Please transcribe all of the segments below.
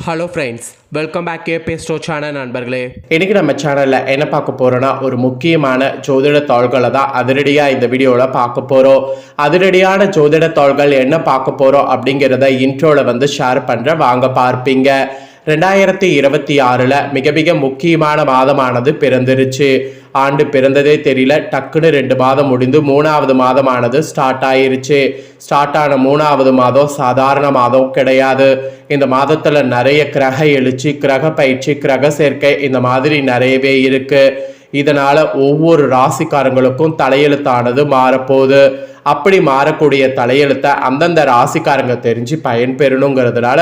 Hello friends, welcome back கேபே ஸ்டோ channel நண்பர்களே. இன்றைக்கி நம்ம சேனலில் என்ன பார்க்க போகிறோன்னா, ஒரு முக்கியமான ஜோதிட தாள்களை தான் அதிரடியாக இந்த வீடியோவில் பார்க்க போகிறோம். அதிரடியான ஜோதிட தாள்கள் என்ன பார்க்க போகிறோம் அப்படிங்கிறத இன்ட்ரோவில் ஷேர் பண்ணுறேன், வாங்க பார்ப்பீங்க. 2026 மிக மிக முக்கியமான மாதமானது பிறந்துருச்சு. ஆண்டு பிறந்ததே தெரியல, டக்குன்னு 2 மாதம் முடிந்து 3வது மாதமானது ஸ்டார்ட் ஆயிருச்சு. ஸ்டார்ட் ஆன 3வது மாதம் சாதாரண மாதம் கிடையாது. இந்த மாதத்துல நிறைய கிரக எழுச்சி, கிரக பயிற்சி, கிரக சேர்க்கை இந்த மாதிரி நிறையவே இருக்கு. இதனால ஒவ்வொரு ராசிக்காரங்களுக்கும் தலையெழுத்தானது மாறப்போகுது. அப்படி மாறக்கூடிய தலையெழுத்தை அந்தந்த ராசிக்காரங்க தெரிஞ்சு பயன்பெறணுங்கிறதுனால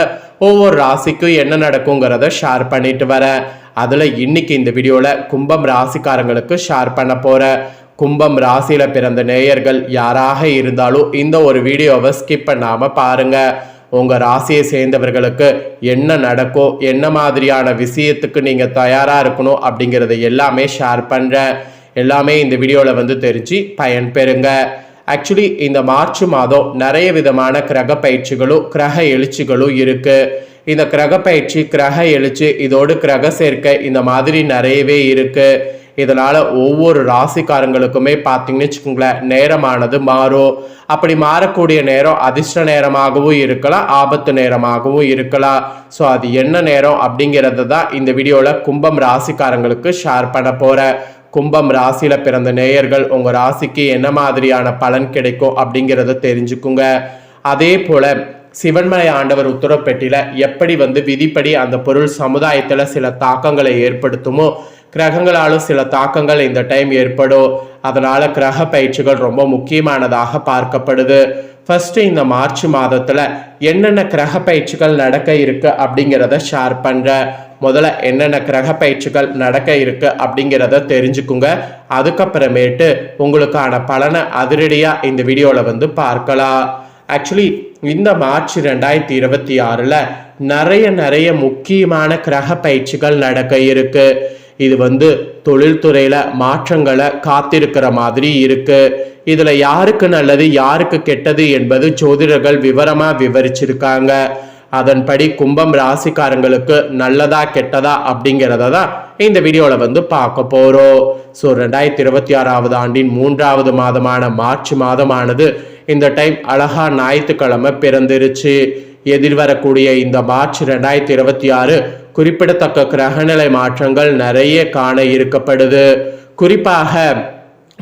ஒவ்வொரு ராசிக்கும் என்ன நடக்குங்கிறத ஷேர் பண்ணிட்டு வரேன். அதில் இன்னைக்கு இந்த வீடியோவில் கும்பம் ராசிக்காரங்களுக்கு ஷேர் பண்ண போகிறேன். கும்பம் ராசியில் பிறந்த நேயர்கள் யாராக இருந்தாலும் இந்த ஒரு வீடியோவை ஸ்கிப் பண்ணாமல் பாருங்கள். உங்கள் ராசியை சேர்ந்தவர்களுக்கு என்ன நடக்கும், என்ன மாதிரியான விஷயத்துக்கு நீங்கள் தயாராக இருக்கணும் அப்படிங்கிறத எல்லாமே ஷேர் பண்ணுறேன். எல்லாமே இந்த வீடியோவில் தெரிஞ்சு பயன்பெறுங்க. ஆக்சுவலி இந்த மார்ச் மாதம் நிறைய விதமான கிரக பயிற்சிகளும் கிரக எழுச்சிகளும் இருக்குது. இந்த கிரக பயிற்சி, கிரக எழுச்சி, இதோடு கிரக சேர்க்கை இந்த மாதிரி நிறையவே இருக்குது. இதனால் ஒவ்வொரு ராசிக்காரங்களுக்குமே பார்த்தீங்கன்னு வச்சுக்கோங்களேன், நேரமானது மாறும். அப்படி மாறக்கூடிய நேரம் அதிர்ஷ்ட நேரமாகவும் இருக்கலாம், ஆபத்து நேரமாகவும் இருக்கலாம். ஸோ அது என்ன நேரம் அப்படிங்கிறத தான் இந்த வீடியோவில் கும்பம் ராசிக்காரங்களுக்கு ஷேர் பண்ண போகிறேன். கும்பம் ராசியில் பிறந்த நேயர்கள் உங்கள் ராசிக்கு என்ன மாதிரியான பலன் கிடைக்கும் அப்படிங்கிறத தெரிஞ்சுக்குங்க. அதே போல் சிவன்மலை ஆண்டவர் உத்தரப்பெட்டியில் எப்படி விதிப்படி அந்த பொருள் சமுதாயத்தில் சில தாக்கங்களை ஏற்படுத்துமோ, கிரகங்களாலும் சில தாக்கங்கள் இந்த டைம் ஏற்படும். அதனால் கிரக பயிற்சிகள் ரொம்ப முக்கியமானதாக பார்க்கப்படுது. ஃபர்ஸ்ட் இந்த மார்ச் மாதத்தில் என்னென்ன கிரக பயிற்சிகள் நடக்க இருக்கு அப்படிங்கிறத ஷேர் பண்ணுறேன். முதல்ல என்னென்ன கிரக பயிற்சிகள் நடக்க இருக்கு அப்படிங்கிறத தெரிஞ்சுக்குங்க. அதுக்கப்புறமேட்டு உங்களுக்கான பலனை அதிரடியாக இந்த வீடியோவில் பார்க்கலாம். ஆக்சுவலி இந்த மார்ச் 2026 நிறைய முக்கியமான கிரக பயிற்சிகள் நடக்க இருக்கு. இது தொழில்துறையில மாற்றங்களை காத்திருக்கிற மாதிரி இருக்கு. இதுல யாருக்கு நல்லது யாருக்கு கெட்டது என்பது ஜோதிடர்கள் விவரமா விவரிச்சிருக்காங்க. அதன்படி கும்பம் ராசிக்காரங்களுக்கு நல்லதா கெட்டதா அப்படிங்கிறத தான் இந்த வீடியோவில் பார்க்க போகிறோம். ஸோ 2026 ஆண்டின் 3வது மாதமான மார்ச் மாதமானது இந்த டைம் அழகா ஞாயிற்றுக்கிழமை பிறந்துருச்சு. எதிர்வரக்கூடிய இந்த மார்ச் 2026 குறிப்பிடத்தக்க கிரகநிலை மாற்றங்கள் நிறைய காண இருக்கப்படுது. குறிப்பாக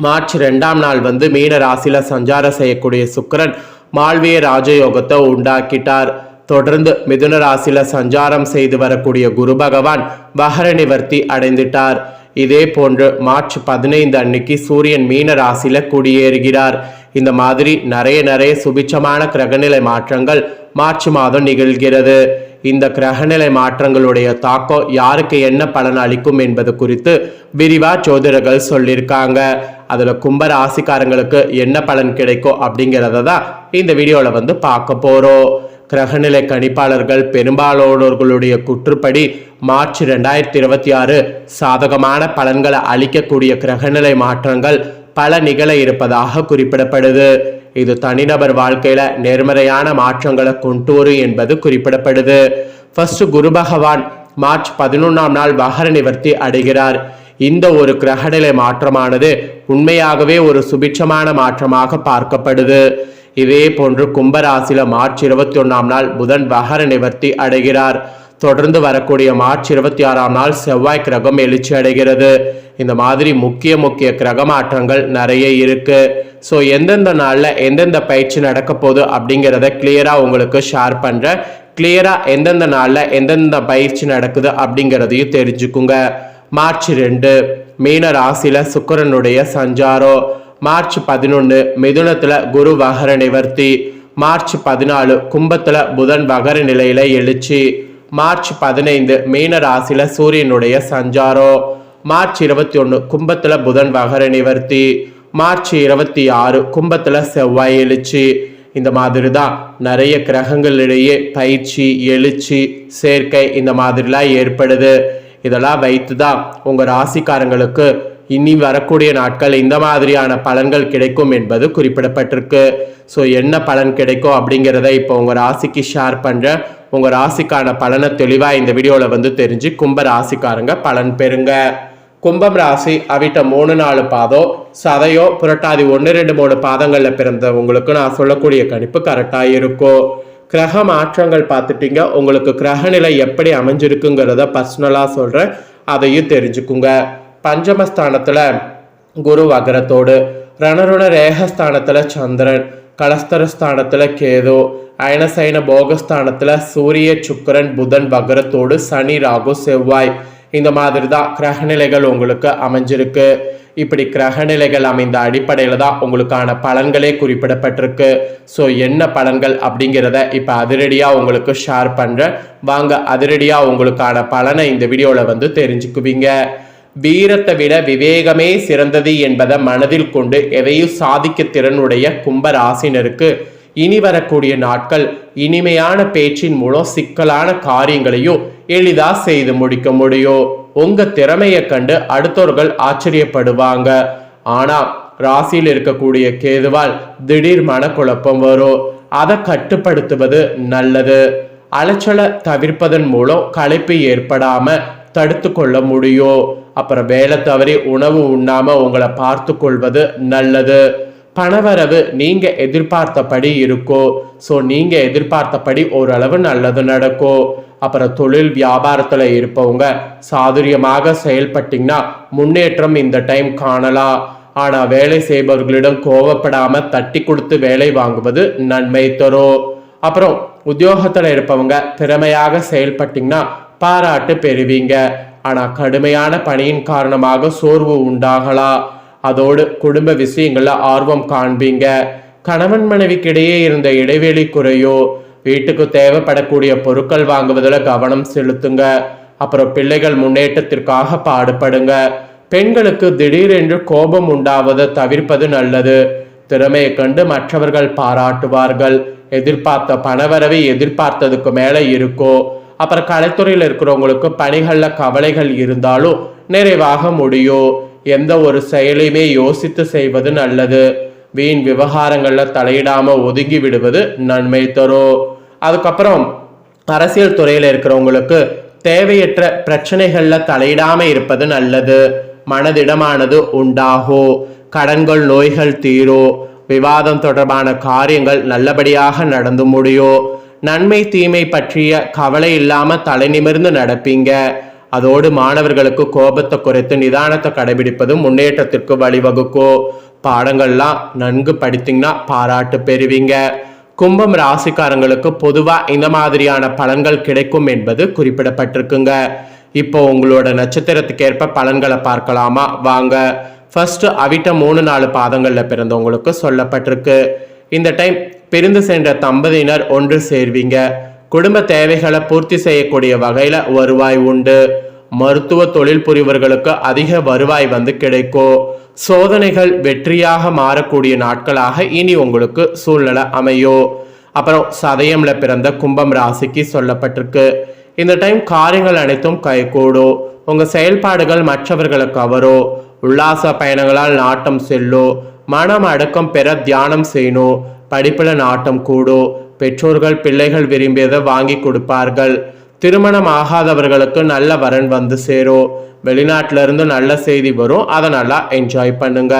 மார்ச் 2ஆம் நாள் மீன ராசியில சஞ்சாரம் செய்யக்கூடிய சுக்கிரன் மால்விய ராஜயோகத்தை உண்டாக்கிட்டார். தொடர்ந்து மிதுன ராசியில சஞ்சாரம் செய்து வரக்கூடிய குரு பகவான் வகர நிவர்த்தி அடைந்துட்டார். இதே போன்று மார்ச் 15 அன்னைக்கு சூரியன் மீன ராசியில குடியேறுகிறார். இந்த மாதிரி நிறைய சுபிட்சமான கிரகநிலை மாற்றங்கள் மார்ச் மாதம் நிகழ்கிறது. இந்த கிரகநிலை மாற்றங்களுடைய தாக்கம் யாருக்கு என்ன பலன் அளிக்கும் என்பது குறித்து விரிவா ஜோதிடர்கள் சொல்லியிருக்காங்க. அதுல கும்ப ராசிக்காரங்களுக்கு என்ன பலன் கிடைக்கும் அப்படிங்கிறத தான் இந்த வீடியோல பார்க்க போறோம். கிரகநிலை கணிப்பாளர்கள் பெரும்பாலானோர்களுடைய கூற்றுப்படி மார்ச் 2026 சாதகமான பலன்களை அளிக்கக்கூடிய கிரகநிலை மாற்றங்கள் பல நிகழ இருப்பதாக குறிப்பிடப்படுது. இது தனிநபர் வாழ்க்கையில நேர்மறையான மாற்றங்களை கொண்டு வரும் என்பது குறிப்பிடப்படுது. ஃபர்ஸ்ட் குரு பகவான் மார்ச் 11ஆம் நாள் வகர நிவர்த்தி அடைகிறார். இந்த ஒரு கிரகநிலை மாற்றமானது உண்மையாகவே ஒரு சுபிட்சமான மாற்றமாக பார்க்கப்படுது. இதே போன்று கும்பராசில மார்ச் 21ஆம் நாள் புதன் வகர நிவர்த்தி அடைகிறார். தொடர்ந்து வரக்கூடிய மார்ச் 26ஆம் நாள் செவ்வாய் கிரகம் எழுச்சி அடைகிறது. இந்த மாதிரி முக்கிய கிரக மாற்றங்கள் நிறைய இருக்கு. ஸோ எந்தெந்த நாளில் எந்தெந்த பயிற்சி நடக்க போகுது அப்படிங்கிறத கிளியராக உங்களுக்கு ஷேர் பண்ணுறேன். கிளியராக எந்தெந்த நாளில் எந்தெந்த பயிற்சி நடக்குது அப்படிங்கிறதையும் தெரிஞ்சுக்குங்க. மார்ச் 2 மீன ராசியில சுக்கிரனுடைய சஞ்சாரம். மார்ச் 11 மிதுனத்துல குரு வகர நிவர்த்தி. மார்ச் 14 கும்பத்துல புதன் வகர நிலையில எழுச்சி. மார்ச் 15 மீன ராசியில சூரியனுடைய சஞ்சாரம். மார்ச் 21 கும்பத்துல புதன் வகர நிவர்த்தி. மார்ச் 26 கும்பத்துல செவ்வாய் எழுச்சி. இந்த மாதிரி தான் நிறைய கிரகங்களிடையே பயிற்சி, எழுச்சி, சேர்க்கை இந்த மாதிரிலாம் ஏற்படுது. இதெல்லாம் வைத்து தான் உங்க ராசிக்காரங்களுக்கு இனி வரக்கூடிய நாட்கள் இந்த மாதிரியான பலன்கள் கிடைக்கும் என்பது குறிப்பிடப்பட்டிருக்கு. ஸோ என்ன பலன் கிடைக்கும் அப்படிங்கிறத இப்போ உங்கள் ராசிக்கு ஷேர் பண்ணுறேன். உங்கள் ராசிக்கான பலனை தெளிவாக இந்த வீடியோவில் வந்து தெரிஞ்சு கும்ப ராசிக்காரங்க பலன் பெறுங்க. கும்பம் ராசி அவிட்ட 3-4 பாதம், சதையோ புரட்டாதி 1-2-3 பாதங்களில் பிறந்தவங்களுக்கு நான் சொல்லக்கூடிய கணிப்பு கரெக்டாக இருக்கும். கிரக மாற்றங்கள் பார்த்துட்டீங்க. உங்களுக்கு கிரகநிலை எப்படி அமைஞ்சிருக்குங்கிறத பர்சனலாக சொல்கிறேன், அதையும் தெரிஞ்சுக்குங்க. பஞ்சமஸ்தானத்தில் குரு வகரத்தோடு, ரணருண ரேகஸ்தானத்தில் சந்திரன், கலஸ்தரஸ்தானத்தில் கேது, அயனசைன போகஸ்தானத்தில் சூரிய சுக்கிரன் புதன் வகரத்தோடு சனி ராகு செவ்வாய், இந்த மாதிரி தான் கிரகநிலைகள் உங்களுக்கு அமைஞ்சிருக்கு. இப்படி கிரகநிலைகள் அமைந்த அடிப்படையில் தான் உங்களுக்கான பலன்களே குறிப்பிடப்பட்டிருக்கு. ஸோ என்ன பலன்கள் அப்படிங்கிறத இப்போ அதிரடியாக உங்களுக்கு ஷேர் பண்ணுறேன். வாங்க அதிரடியாக உங்களுக்கான பலனை இந்த வீடியோவில் வந்து தெரிஞ்சுக்குவீங்க. வீரத்தை விட விவேகமே சிறந்தது என்பதை மனதில் கொண்டு எதையும் சாதிக்க திறனுடைய கும்ப ராசினருக்கு இனி வரக்கூடிய நாட்கள் இனிமையான பேச்சின் மூலம் சிக்கலான காரியங்களையும் எளிதா செய்து முடிக்க முடியும். உங்க திறமையை கண்டு அடுத்தவர்கள் ஆச்சரியப்படுவாங்க. ஆனா ராசியில் இருக்கக்கூடிய கேதுவால் திடீர் மனக்குழப்பம் வரும். அதை கட்டுப்படுத்துவது நல்லது. அலைச்சலை தவிர்ப்பதன் மூலம் களைப்பு ஏற்படாம தடுத்து கொள்ள முடியும். அப்புறம் வேலை தவறி உணவு உண்ணாம உங்களை பார்த்து கொள்வது நல்லது. பணவரவு நீங்க எதிர்பார்த்தபடி இருக்கும். ஸோ நீங்க எதிர்பார்த்தபடி ஓரளவு நல்லது நடக்கும். அப்புறம் தொழில் வியாபாரத்தில் இருப்பவங்க சாதுரியமாக செயல்பட்டீங்கன்னா முன்னேற்றம் இந்த டைம் காணலாம். ஆனால் வேலை செய்பவர்களிடம் கோவப்படாம தட்டி கொடுத்து வேலை வாங்குவது நன்மை தரும். அப்புறம் உத்தியோகத்தில் இருப்பவங்க திறமையாக செயல்பட்டீங்கன்னா பாராட்டு பெறுவீங்க. ஆனால் கடுமையான பணியின் காரணமாக சோர்வு உண்டாகலாம். அதோடு குடும்ப விஷயங்கள்ல ஆர்வம் காண்பீங்க. கணவன் மனைவிக்கிடையே இருந்த இடைவெளி குறையோ. வீட்டுக்கு தேவைப்படக்கூடிய பொருட்கள் வாங்குவதில் கவனம் செலுத்துங்க. அப்புறம் பிள்ளைகள் முன்னேற்றத்திற்காக பாடுபடுங்க. பெண்களுக்கு திடீரென்று கோபம் உண்டாவதை தவிர்ப்பது நல்லது. திறமையை கண்டு மற்றவர்கள் பாராட்டுவார்கள். எதிர்பார்த்த பணவரவை எதிர்பார்த்ததுக்கு மேலே இருக்கும். அப்புறம் கலைத்துறையில் இருக்கிறவங்களுக்கு பணிகளில் கவலைகள் இருந்தாலும் நிறைவாக முடியும். எந்த ஒரு செயலையுமே யோசித்து செய்வது நல்லது. வீண் விவகாரங்கள்ல தலையிடாம ஒதுங்கி விடுவது நன்மை தரும். அதுக்கப்புறம் அரசியல் துறையில இருக்கிறவங்களுக்கு தேவையற்ற பிரச்சனைகள்ல தலையிடாம இருப்பது நல்லது. மனதிடமானது உண்டாகும். கடன்கள் நோய்கள் தீரும். விவாதம் தொடர்பான காரியங்கள் நல்லபடியாக நடந்து முடியும். நன்மை தீமை பற்றிய கவலை இல்லாம தலை நிமிர்ந்து நடப்பீங்க. அதோடு மாணவர்களுக்கு கோபத்தை குறைத்து நிதானத்தை கடைபிடிப்பது முன்னேற்றத்திற்கு வழிவகுக்கும். பாடங்கள்லாம் நன்கு படித்தீங்கன்னா பாராட்டு பெறுவீங்க. கும்பம் ராசிக்காரங்களுக்கு பொதுவாக இந்த மாதிரியான பலன்கள் கிடைக்கும் என்பது குறிப்பிடப்பட்டிருக்குங்க. இப்போ உங்களோட நட்சத்திரத்துக்கு ஏற்ப பலன்களை பார்க்கலாமா வாங்க. ஃபர்ஸ்ட் அவிட்ட 3-4 பாதங்களில் பிறந்தவங்களுக்கு சொல்லப்பட்டிருக்கு. இந்த டைம் பிரிந்து சென்ற தம்பதியினர் ஒன்று சேர்வீங்க. குடும்ப தேவைகளை பூர்த்தி செய்யக்கூடிய வகையில வருவாய் உண்டு. மருத்துவ தொழில் புரிவர்களுக்கு அதிக வருவாய் வந்து கிடைக்கும். சோதனைகள் வெற்றியாக மாறக்கூடிய நாட்களாக இனி உங்களுக்கு சூழ்நிலை அமையும். அப்புறம் சதயம்ல பிறந்த கும்பம் ராசிக்கு சொல்லப்பட்டிருக்கு. இந்த டைம் காரியங்கள் அனைத்தும் கைகூடும். உங்க செயல்பாடுகள் மற்றவர்களை கவரும். உல்லாச பயணங்களால் நாட்டம் செல்லும். மனம் அடக்கம் பெற தியானம் செய்யணும். படிப்புல நாட்டம் கூடும். பெற்றோர்கள் பிள்ளைகள் விரும்பியதை வாங்கி கொடுப்பார்கள். திருமணம் ஆகாதவர்களுக்கு நல்ல வரன் வந்து சேரும். வெளிநாட்டில இருந்து நல்ல செய்தி வரும். அதை நல்லா என்ஜாய் பண்ணுங்க.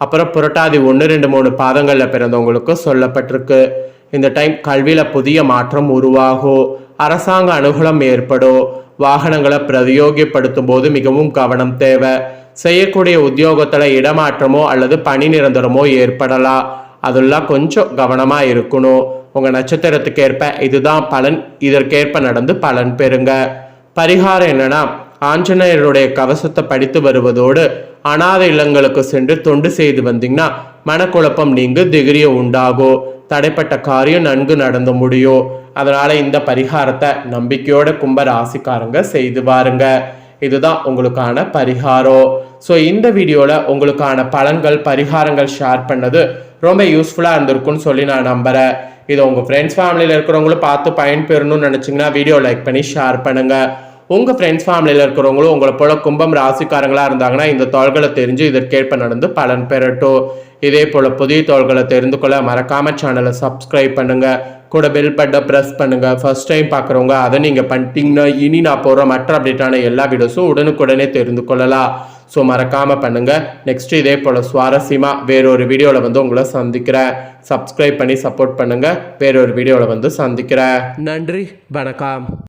அப்புறம் புரட்டாதி 1-2-3 பாதங்கள்ல பிறந்தவங்களுக்கு சொல்லப்பட்டிருக்கு. இந்த டைம் கல்வியில புதிய மாற்றம் உருவாகும். அரசாங்க அனுகூலம் ஏற்படும். வாகனங்களை பிரயோகப்படுத்தும் போது மிகவும் கவனம் தேவை. செய்யக்கூடிய உத்தியோகத்துல இடமாற்றமோ அல்லது பணி நிரந்தரமோ ஏற்படலாம். அதெல்லாம் கொஞ்சம் கவனமா இருக்கணும். உங்க நட்சத்திரத்துக்கு ஏற்ப இதுதான் பலன். இதற்கேற்ப நடந்து பலன் பெறுங்க. பரிகாரம் என்னன்னா, ஆஞ்சநேயருடைய கவசத்தை படித்து வருவதோடு அநாத இல்லங்களுக்கு சென்று தொண்டு செய்து வந்தீங்கன்னா மனக்குழப்பம் நீங்கு திகிரிய உண்டாகும். தடைப்பட்ட காரியம் நன்கு நடந்து முடியும். அதனால இந்த பரிகாரத்தை நம்பிக்கையோட கும்ப ராசிக்காரங்க செய்து பாருங்க. இதுதான் உங்களுக்கான பரிகாரம். ஸோ இந்த வீடியோவில் உங்களுக்கான பலன்கள் பரிகாரங்கள் ஷேர் பண்ணது ரொம்ப யூஸ்ஃபுல்லாக இருந்திருக்குன்னு சொல்லி நான் நம்புகிறேன். இதை உங்கள் ஃப்ரெண்ட்ஸ் ஃபேமிலியில் இருக்கிறவங்களும் பார்த்து பயன்பெறணும்னு நினச்சிங்கன்னா வீடியோ லைக் பண்ணி ஷேர் பண்ணுங்கள். உங்கள் ஃப்ரெண்ட்ஸ் ஃபேமிலியில் இருக்கிறவங்களும் உங்களை போல கும்பம் ராசிக்காரங்களாக இருந்தாங்கன்னா இந்த தோள்களை தெரிஞ்சு இதற்கேற்ப நடந்து பலன் பெறட்டும். இதே போல் புதிய தோள்களை தெரிந்து கொள்ள மறக்காம சேனலை சப்ஸ்கிரைப் பண்ணுங்கள். கூட பெல் பட்டனை ப்ரெஸ் பண்ணுங்கள். ஃபர்ஸ்ட் டைம் பார்க்குறவங்க அதை நீங்கள் பண்ணிட்டீங்கன்னா இனி நான் போடுற மற்ற அப்டேட்டான எல்லா வீடியோஸும் உடனுக்குடனே தெரிந்து கொள்ளலாம். ஸோ மறக்காமல் பண்ணுங்கள். நெக்ஸ்ட் இதே போல் சுவாரஸ்யமாக வேறொரு வீடியோவில் வந்து உங்களை சந்திக்கிறேன். சப்ஸ்கிரைப் பண்ணி சப்போர்ட் பண்ணுங்கள். வேறொரு வீடியோவில் வந்து சந்திக்கிறேன். நன்றி, வணக்கம்.